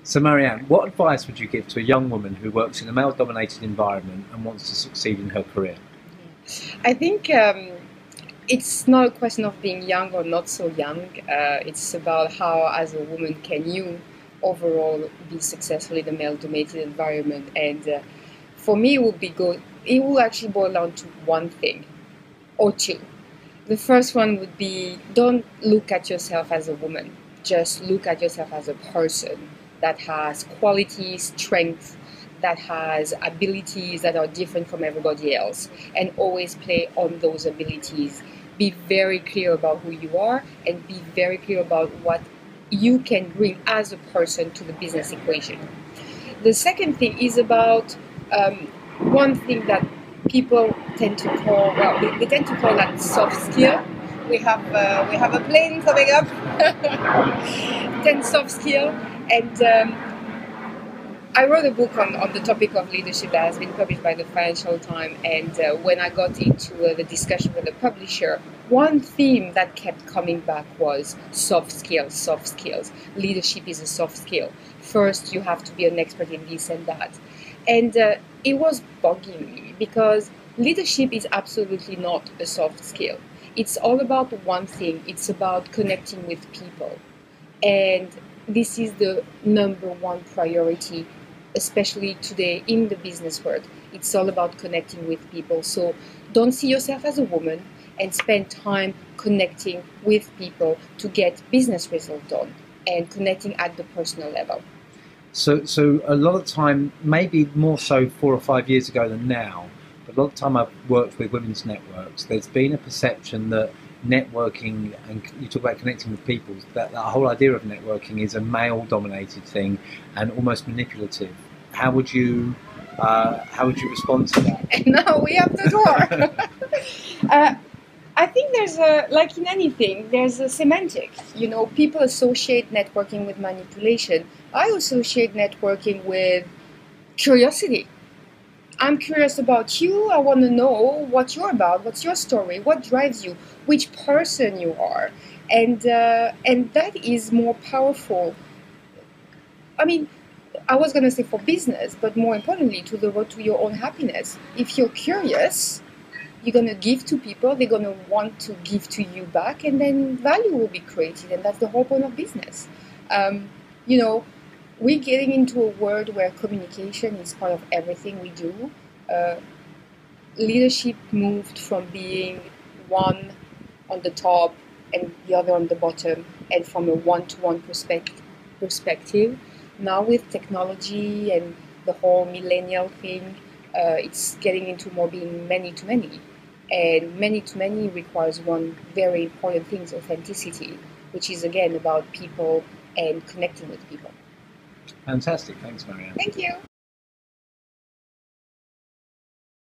So, Marianne, what advice would you give to a young woman who works in a male-dominated environment and wants to succeed in her career? I think it's not a question of being young or not so young. It's about how, as a woman, can you overall be successful in a male-dominated environment. And for me, it would be good. It will actually boil down to one thing or two. The first one would be, don't look at yourself as a woman. Just look at yourself as a person that has qualities, strengths, that has abilities that are different from everybody else, and always play on those abilities. Be very clear about who you are and be very clear about what you can bring as a person to the business equation. The second thing is about one thing that people tend to call, well, they tend to call that soft skill. We have a plane coming up. 10 soft skill, and I wrote a book on the topic of leadership that has been published by the Financial Times, and when I got into the discussion with the publisher, one theme that kept coming back was soft skills, soft skills. Leadership is a soft skill. First, you have to be an expert in this and that. And it was bugging me because leadership is absolutely not a soft skill. It's all about one thing. It's about connecting with people. And this is the number one priority, especially today in the business world. It's all about connecting with people. So don't see yourself as a woman and spend time connecting with people to get business results done and connecting at the personal level. So a lot of time, maybe more so 4 or 5 years ago than now, but a lot of time I've worked with women's networks, there's been a perception that networking, and you talk about connecting with people, that whole idea of networking is a male-dominated thing and almost manipulative. How would you respond to that? And now we have the door. I think there's like in anything, there's a semantic. You know, people associate networking with manipulation. I associate networking with curiosity. I'm curious about you. I want to know what you're about. What's your story? What drives you? Which person you are? And that is more powerful. I mean, I was going to say for business, but more importantly, to the road to your own happiness. If you're curious, you're going to give to people. They're going to want to give to you back, and then value will be created. And that's the whole point of business. You know, we're getting into a world where communication is part of everything we do. Leadership moved from being one on the top and the other on the bottom, and from a one-to-one perspective. Now with technology and the whole millennial thing, it's getting into more being many-to-many. And many-to-many requires one very important thing, authenticity, which is again about people and connecting with people. Fantastic. Thanks, Marianne. Thank you.